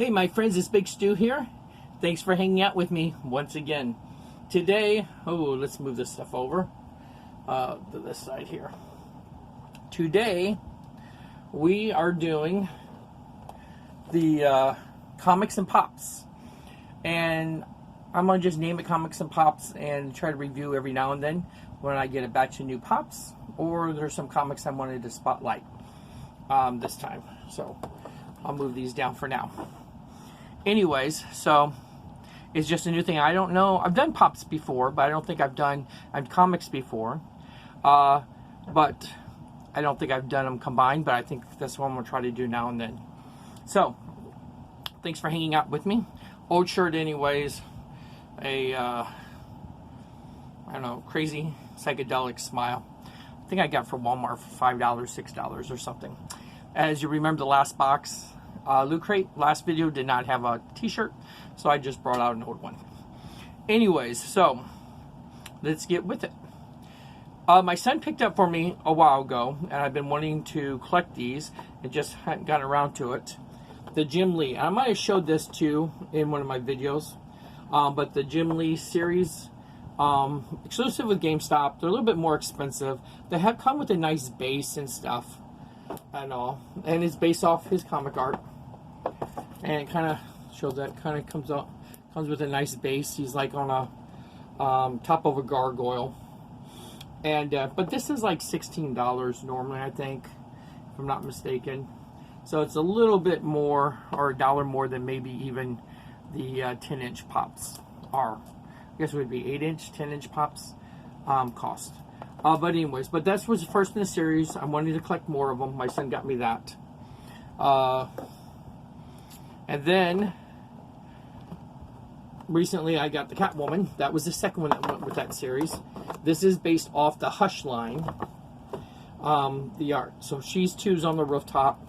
Hey my friends, it's Big Stu here. Thanks for hanging out with me once again. Today, let's move this stuff over to this side here. Today, we are doing the Comics and Pops. And I'm going to just name it Comics and Pops and try to review every now and then when I get a batch of new Pops or there's some comics I wanted to spotlight this time. So, I'll move these down for now. Anyways, so it's just a new thing. I don't know. I've done Pops before, but I don't think I've done comics before. But I don't think I've done them combined, but I think that's what I'm going to try to do now and then. So, thanks for hanging out with me. Old shirt anyways. I don't know, crazy psychedelic smile. I think I got from Walmart for $5, $6 or something. As you remember the last box, Loot Crate, last video did not have a t-shirt, so I just brought out an old one. Anyways, so let's get with it. My son picked up for me a while ago, and I've been wanting to collect these and just hadn't gotten around to it. The Jim Lee. I might have showed this too in one of my videos, but the Jim Lee series, exclusive with GameStop. They're a little bit more expensive. They have come with a nice base and stuff and all, and it's based off his comic art. And it kind of shows that comes with a nice base. He's like on a top of a gargoyle, and but this is like $16 normally, I think, if I'm not mistaken. So it's a little bit more, or $1 more than maybe even the 10-inch Pops are. I guess it would be 8-inch, 10-inch Pops cost. But anyways, but that was the first in the series. I wanted to collect more of them. My son got me that. And then, recently I got the Catwoman. That was the second one that went with that series. This is based off the Hush line, the art. So she's two's on the rooftop.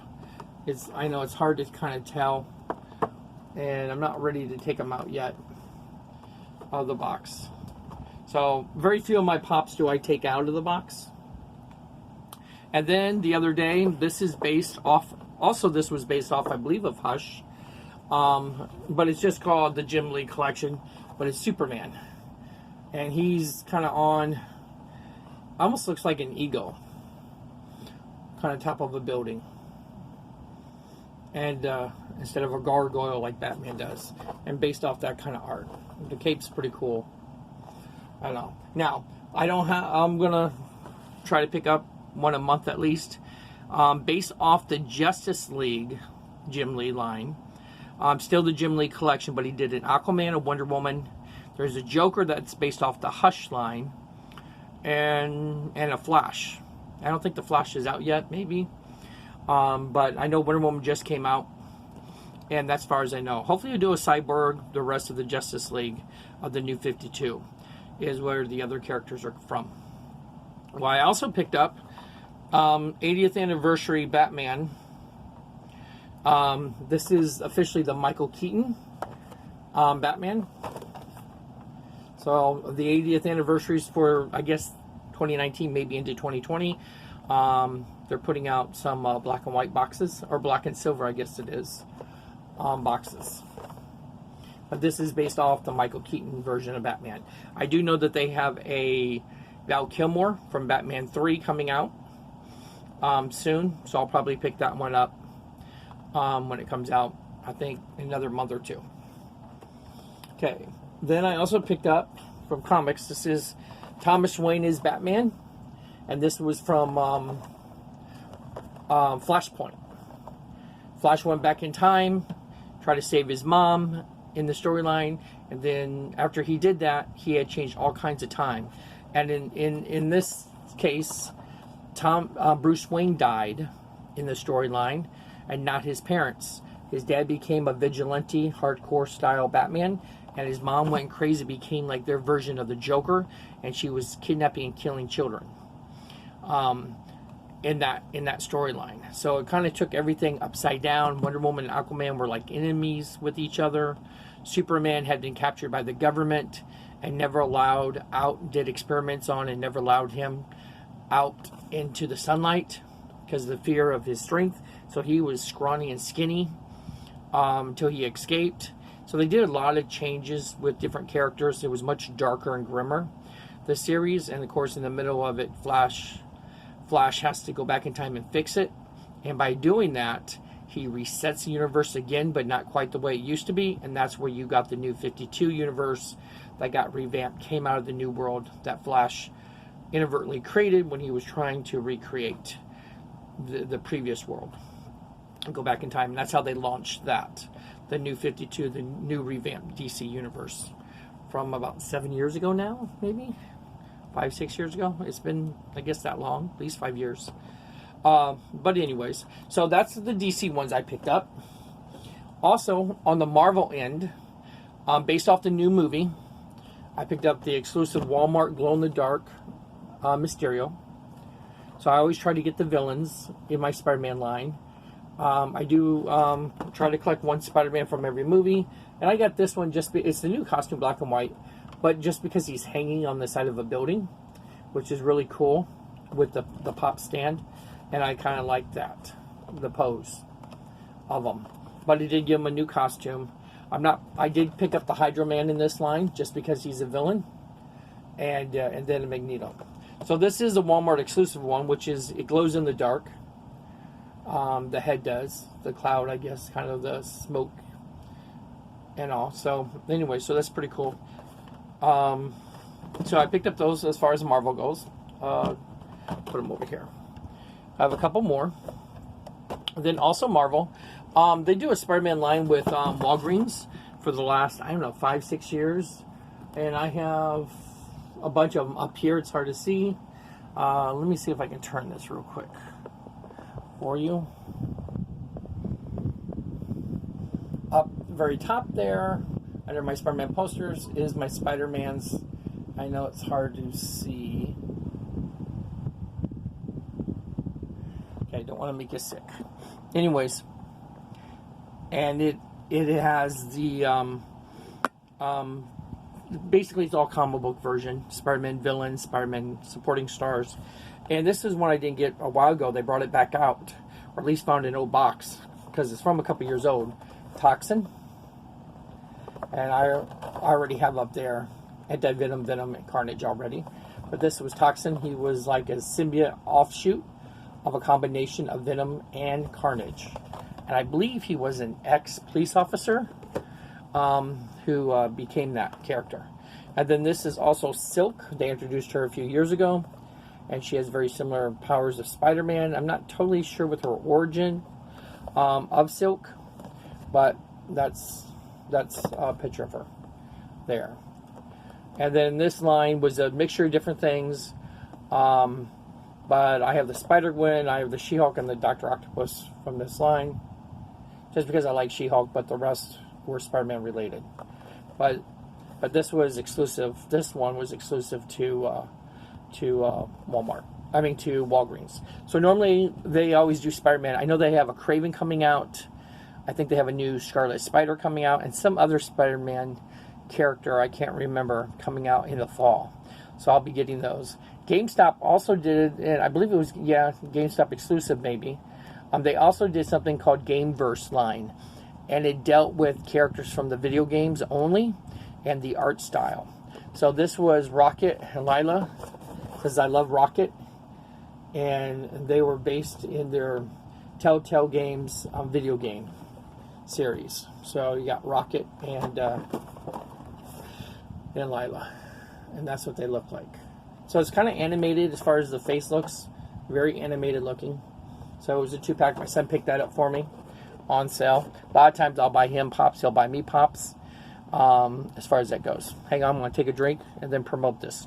I know it's hard to kind of tell, and I'm not ready to take them out yet of the box. So, very few of my Pops do I take out of the box. And then, the other day, this is based off, also this was based off, I believe, of Hush. But it's just called the Jim Lee collection, but it's Superman. And he's kind of on, almost looks like an eagle. Kind of top of a building. And instead of a gargoyle like Batman does. And based off that kind of art. The cape's pretty cool. I don't know. Now, I'm going to try to pick up one a month at least. Based off the Justice League Jim Lee line. Still the Jim Lee collection, but he did an Aquaman, a Wonder Woman. There's a Joker that's based off the Hush line. And a Flash. I don't think the Flash is out yet, maybe. But I know Wonder Woman just came out. And that's as far as I know. Hopefully we'll do a Cyborg, the rest of the Justice League of the New 52. Is where the other characters are from. Well, I also picked up 80th Anniversary Batman. This is officially the Michael Keaton Batman. So the 80th anniversaries for, I guess, 2019, maybe into 2020. They're putting out some black and white boxes, or black and silver, I guess it is, boxes. But this is based off the Michael Keaton version of Batman. I do know that they have a Val Kilmer from Batman 3 coming out soon. So I'll probably pick that one up when it comes out, I think, in another month or two. Okay. Then I also picked up from comics. This is Thomas Wayne is Batman. And this was from Flashpoint. Flash went back in time, tried to save his mom in the storyline, and then after he did that, he had changed all kinds of time. And in this case, Bruce Wayne died in the storyline, and not his parents. His dad became a vigilante, hardcore style Batman, and his mom went crazy, became like their version of the Joker, and she was kidnapping and killing children. In that storyline. So it kind of took everything upside down. Wonder Woman and Aquaman were like enemies with each other. Superman had been captured by the government and never allowed out, did experiments on and never allowed him out into the sunlight because of the fear of his strength. So he was scrawny and skinny. until he escaped. So they did a lot of changes with different characters. It was much darker and grimmer, the series. And of course, in the middle of it, Flash has to go back in time and fix it. And by doing that, he resets the universe again, but not quite the way it used to be. And that's where you got the new 52 universe that got revamped, came out of the new world that Flash inadvertently created when he was trying to recreate the previous world and go back in time. And that's how they launched that, the new 52, the new revamped DC universe, from about 7 years ago now, maybe 5-6 years ago. It's been, I guess, that long, at least 5 years. But anyways, so that's the DC ones I picked up. Also, on the Marvel end, based off the new movie, I picked up the exclusive Walmart glow-in-the-dark Mysterio. So I always try to get the villains in my Spider-Man line. I do try to collect one Spider-Man from every movie. And I got this one it's the new costume, black and white, but just because he's hanging on the side of a building, which is really cool with the pop stand. And I kind of like that, the pose of him. But it did give him a new costume. I did pick up the Hydro Man in this line just because he's a villain, and then a Magneto. So this is a Walmart exclusive one, which is, it glows in the dark. The head does, the cloud, I guess, kind of the smoke and all. So anyway, so that's pretty cool. So I picked up those as far as Marvel goes. Put them over here. I have a couple more. Then also Marvel. They do a Spider-Man line with Walgreens for the last, 5-6 years. And I have a bunch of them up here. It's hard to see. Let me see if I can turn this real quick for you. Up very top there, under my Spider-Man posters, is my Spider-Man's. I know it's hard to see. Okay, don't want to make you sick. Anyways, and it has the basically it's all comic book version. Spider-Man villains, Spider-Man supporting stars. And this is one I didn't get a while ago. They brought it back out, or at least found an old box, because it's from a couple years old. Toxin. And I already have up there Anti-Venom, Venom, and Carnage already. But this was Toxin. He was like a symbiote offshoot of a combination of Venom and Carnage. And I believe he was an ex-police officer who became that character. And then this is also Silk. They introduced her a few years ago. And she has very similar powers of Spider-Man. I'm not totally sure with her origin of Silk. But that's a picture of her there. And then this line was a mixture of different things. But I have the Spider-Gwen, I have the She-Hulk, and the Dr. Octopus from this line. Just because I like She-Hulk, but the rest were Spider-Man related. But this was exclusive. This one was exclusive to Walmart. To Walgreens. So normally they always do Spider-Man. I know they have a Kraven coming out. I think they have a new Scarlet Spider coming out, and some other Spider-Man character I can't remember coming out in the fall. So I'll be getting those. GameStop also did, and I believe it was, GameStop exclusive maybe. They also did something called Gameverse line, and it dealt with characters from the video games only and the art style. So this was Rocket and Lila, because I love Rocket, and they were based in their Telltale Games video game series. So you got Rocket and Lila, and that's what they look like. So it's kind of animated as far as the face looks, very animated looking. So it was a 2-pack. My son picked that up for me on sale. A lot of times I'll buy him Pops, he'll buy me Pops, as far as that goes. Hang on, I'm going to take a drink and then promote this.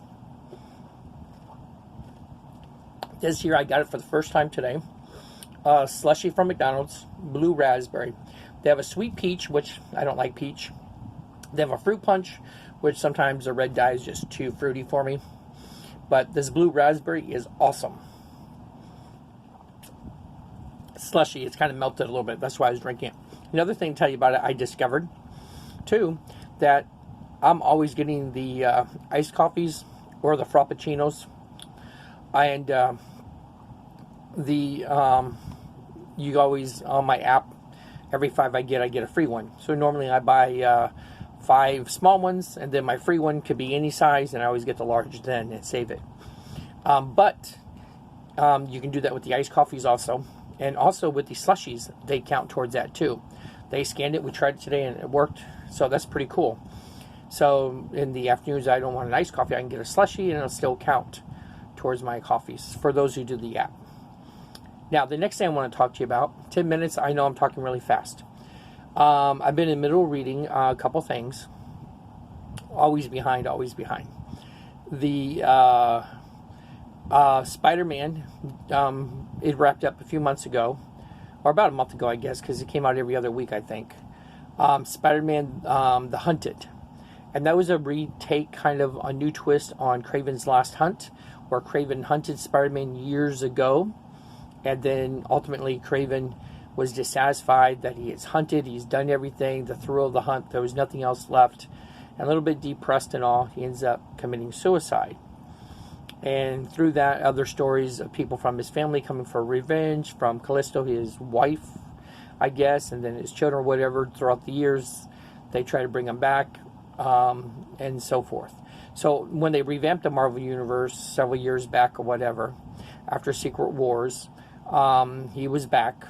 This here, I got it for the first time today. Slushy from McDonald's, blue raspberry. They have a sweet peach, which I don't like peach. They have a fruit punch, which sometimes the red dye is just too fruity for me. But this blue raspberry is awesome. Slushy, it's kind of melted a little bit. That's why I was drinking it. Another thing to tell you about it, I discovered, too, that I'm always getting the iced coffees or the frappuccinos. And you always, on my app, every 5 I get a free one. So normally I buy 5 small ones, and then my free one could be any size, and I always get the large then and save it. But you can do that with the iced coffees also, and also with the slushies. They count towards that too. They scanned it. We tried it today, and it worked. So that's pretty cool. So in the afternoons, I don't want an iced coffee. I can get a slushie, and it'll still count towards my coffees for those who do the app. Now, the next thing I want to talk to you about, 10 minutes, I know I'm talking really fast. I've been in the middle of reading a couple things. Always behind, always behind. The SpiderMan, it wrapped up a few months ago, or about a month ago, I guess, because it came out every other week, I think. SpiderMan, The Hunted. And that was a retake, kind of a new twist on Kraven's Last Hunt, where Kraven hunted Spider-Man years ago, and then ultimately Kraven was dissatisfied that he has hunted, he's done everything, the thrill of the hunt, there was nothing else left, and a little bit depressed and all, he ends up committing suicide. And through that, other stories of people from his family coming for revenge, from Callisto, his wife, I guess, and then his children or whatever, throughout the years, they try to bring him back, and so forth. So when they revamped the Marvel Universe several years back or whatever, after Secret Wars, he was back,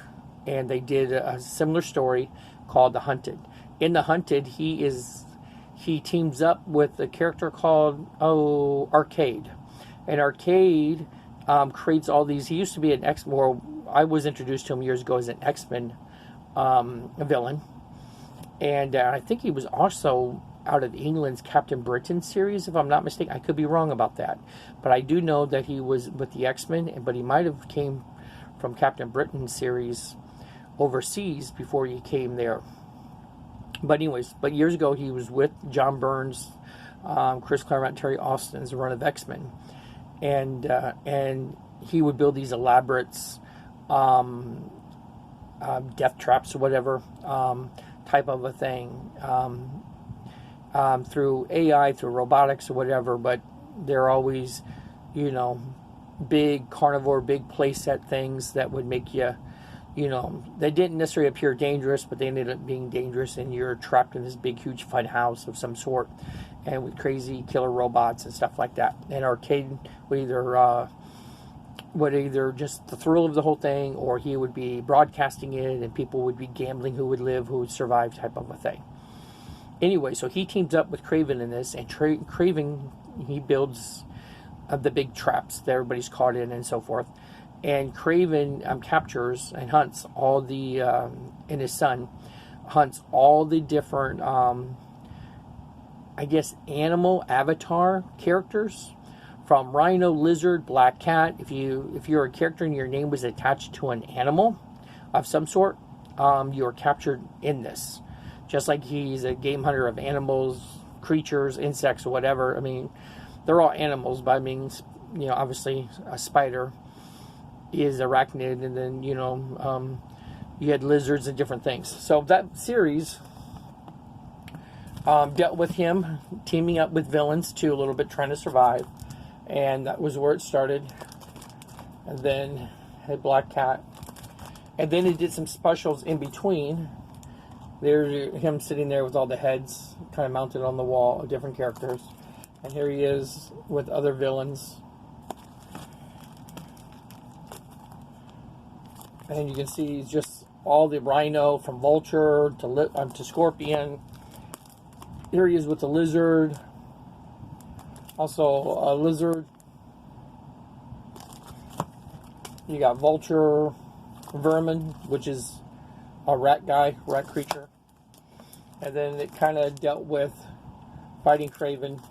and they did a similar story called The Hunted. In The Hunted, he teams up with a character called Arcade. And Arcade creates all these. He used to be an I was introduced to him years ago as an X-Men villain, and I think he was also out of England's Captain Britain series, if I'm not mistaken. I could be wrong about that, but I do know that he was with the X-Men, but he might have came from Captain Britain series overseas before he came there. But anyways, years ago he was with John Burns, Chris Claremont, Terry Austin's run of X-Men, and he would build these elaborate death traps or whatever type of a thing. Through AI, through robotics or whatever, but they're always, big carnivore, big playset things that would make you, they didn't necessarily appear dangerous, but they ended up being dangerous, and you're trapped in this big, huge fun house of some sort, and with crazy killer robots and stuff like that. And Arcade would either just the thrill of the whole thing, or he would be broadcasting it, and people would be gambling who would live, who would survive, type of a thing. Anyway, so he teams up with Kraven in this, and Kraven, he builds the big traps that everybody's caught in and so forth. And Kraven captures and hunts all the, and his son hunts all the different, animal avatar characters, from Rhino, Lizard, Black Cat. If you're a character and your name was attached to an animal of some sort, you are captured in this. Just like he's a game hunter of animals, creatures, insects, or whatever. I mean, they're all animals, but I mean, obviously a spider is arachnid, and then, you had lizards and different things. So that series dealt with him teaming up with villains too, a little bit, trying to survive. And that was where it started. And then had Black Cat. And then he did some specials in between. There's him sitting there with all the heads kind of mounted on the wall of different characters. And here he is with other villains. And you can see just all the Rhino, from Vulture to Scorpion. Here he is with the Lizard. Also a Lizard. You got Vulture, Vermin, which is a rat creature. And then it kind of dealt with fighting Kraven,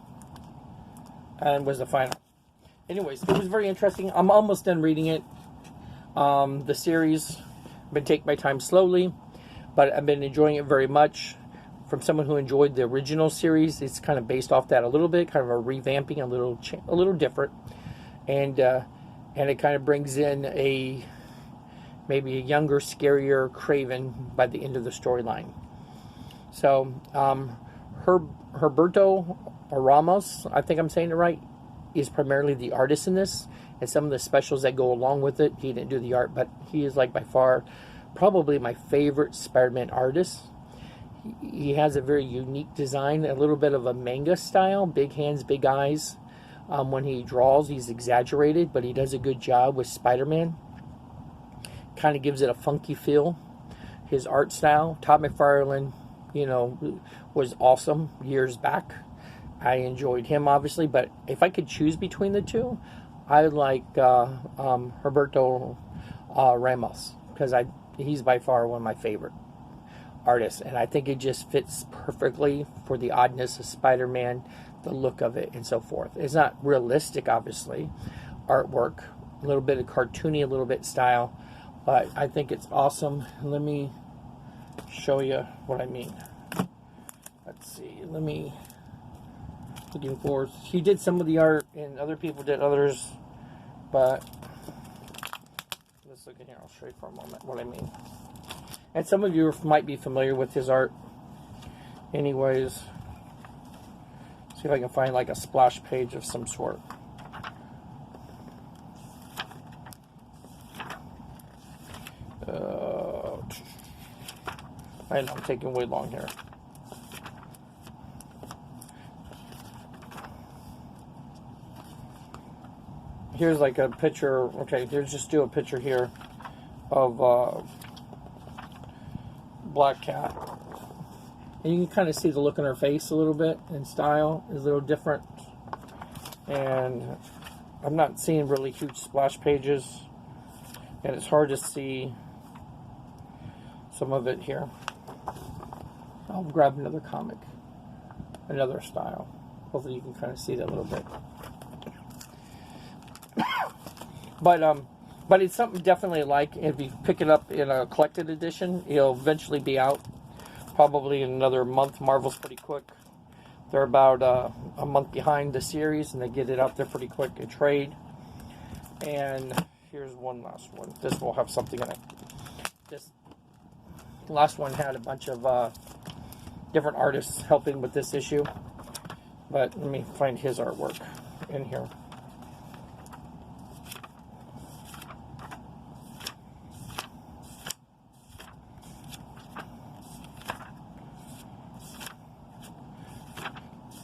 and was the final. Anyways, it was very interesting. I'm almost done reading it. The series, I've been taking my time slowly, but I've been enjoying it very much. From someone who enjoyed the original series, it's kind of based off that a little bit, kind of a revamping, a little different, and it kind of brings in maybe a younger, scarier Kraven by the end of the storyline. So, Herberto Ramos, I think I'm saying it right, is primarily the artist in this, and some of the specials that go along with it. He didn't do the art, but he is by far probably my favorite Spider-Man artist. He has a very unique design, a little bit of a manga style, big hands, big eyes. When he draws, he's exaggerated, but he does a good job with Spider-Man. Kind of gives it a funky feel. His art style, Todd McFarlane, you know, was awesome years back. I enjoyed him, obviously, but if I could choose between the two, I like Roberto Ramos, because he's by far one of my favorite artists, and I think it just fits perfectly for the oddness of Spider-Man, the look of it, and so forth. It's not realistic, obviously, artwork, a little bit of cartoony, a little bit style, but I think it's awesome. Let me show you what I mean. Let's see. Looking for. He did some of the art, and other people did others, but let's look in here. I'll show you for a moment what I mean. And some of you might be familiar with his art. Anyways, see if I can find like a splash page of some sort. I know I'm taking way long here. Here's like a picture. Okay, here's just do a picture here of Black Cat, and you can kind of see the look on her face a little bit, and style is a little different. And I'm not seeing really huge splash pages, and it's hard to see some of it here. I'll grab another comic, another style. Hopefully you can kind of see that a little bit. But it's something definitely like. If you pick it up in a collected edition, it'll eventually be out. Probably in another month. Marvel's pretty quick. They're about a month behind the series, and they get it out there pretty quick. A trade. And here's one last one. This will have something in it. This last one had a bunch of different artists helping with this issue. But let me find his artwork in here.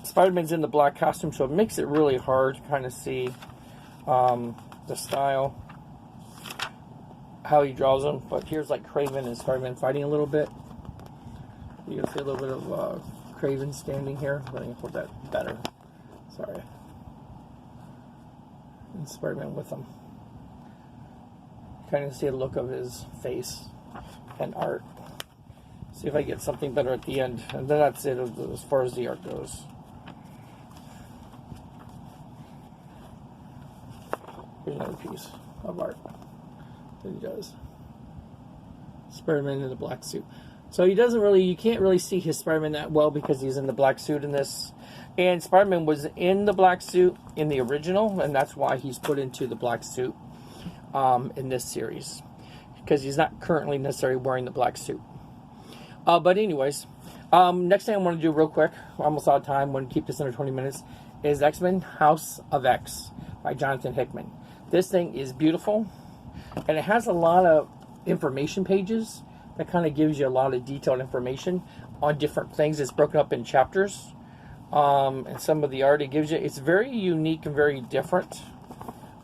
Spider-Man's in the black costume, so it makes it really hard to kind of see the style, how he draws them. But here's like Kraven and Spider-Man fighting a little bit. You can see a little bit of Kraven standing here. Let me hold that better. Sorry. And Spider-Man with him. Kind of see a look of his face and art. See if I get something better at the end. And then that's it as far as the art goes. Here's another piece of art that he does. Spider-Man in the black suit. So he doesn't really, you can't really see his Spider-Man that well because he's in the black suit in this. And Spider-Man was in the black suit in the original, and that's why he's put into the black suit in this series. Because he's not currently necessarily wearing the black suit. But anyways, next thing I want to do real quick, we're almost out of time, I want to keep this under 20 minutes, is X-Men House of X by Jonathan Hickman. This thing is beautiful, and it has a lot of information pages that kind of gives you a lot of detailed information on different things. It's broken up in chapters, and some of the art it gives you, it's very unique and very different.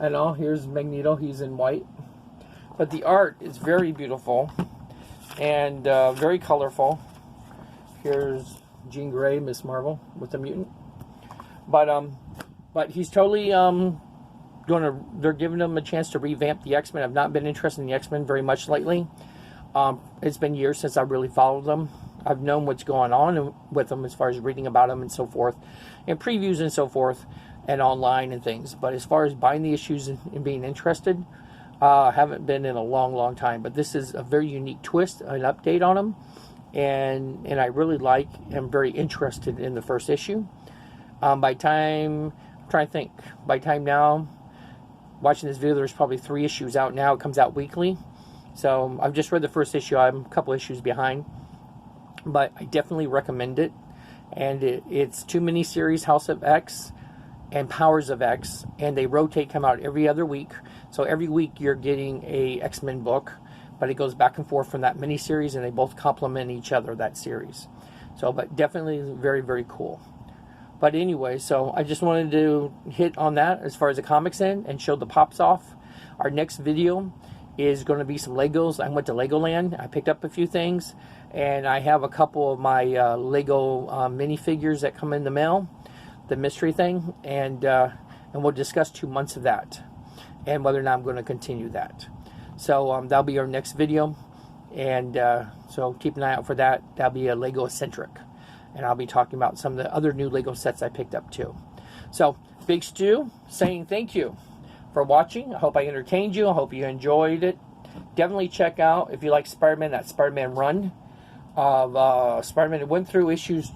And all, here's Magneto, he's in white. But the art is very beautiful and very colorful. Here's Jean Grey, Miss Marvel, with the mutant. But he's totally they're giving him a chance to revamp the X-Men. I've not been interested in the X-Men very much lately. It's been years since I really followed them. I've known what's going on with them as far as reading about them and so forth, and previews and so forth, and online and things. But as far as buying the issues and being interested, haven't been in a long, long time. But this is a very unique twist, an update on them, and I really like, am very interested in the first issue. By time, I'm trying to think, by time now, watching this video, there's probably 3 issues out now. It comes out weekly. So I've just read the first issue. I'm a couple issues behind. But I definitely recommend it. And it's 2 miniseries, House of X and Powers of X. And they rotate, come out every other week. So every week you're getting a X-Men book. but it goes back and forth from that miniseries, and they both complement each other, that series. So, but definitely very, very cool. But anyway, so I just wanted to hit on that as far as the comics end and show the pops off. Our next video is going to be some Legos. I went to Legoland. I picked up a few things, and I have a couple of my Lego minifigures that come in the mail, the mystery thing, and we'll discuss 2 months of that and whether or not I'm going to continue that. So that'll be our next video, and so keep an eye out for that. That'll be a Lego eccentric, and I'll be talking about some of the other new Lego sets I picked up too. So, Big Stu saying thank you for watching. I hope I entertained you. I hope you enjoyed it. Definitely check out, if you like Spider-Man, that Spider-Man run of Spider-Man. It went through issues,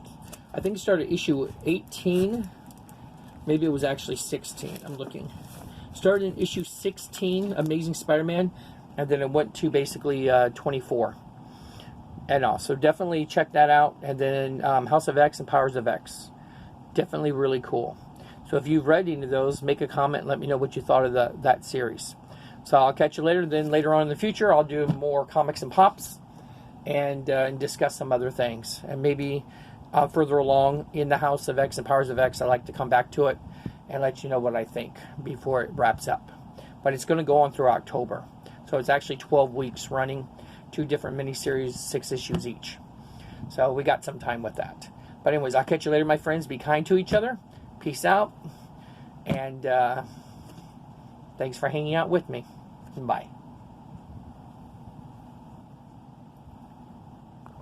I think it started issue 18. Maybe it was actually 16. I'm looking. Started in issue 16, Amazing Spider-Man, and then it went to basically 24. And all. So definitely check that out. And then House of X and Powers of X. Definitely really cool. So if you've read any of those, make a comment and let me know what you thought of that series. So I'll catch you later. Then later on in the future, I'll do more comics and pops and discuss some other things. And maybe further along in the House of X and Powers of X, I'd like to come back to it and let you know what I think before it wraps up. But it's going to go on through October. So it's actually 12 weeks running. 2 different miniseries, 6 issues each. So we got some time with that. But anyways, I'll catch you later, my friends. Be kind to each other. Peace out. And thanks for hanging out with me. Bye.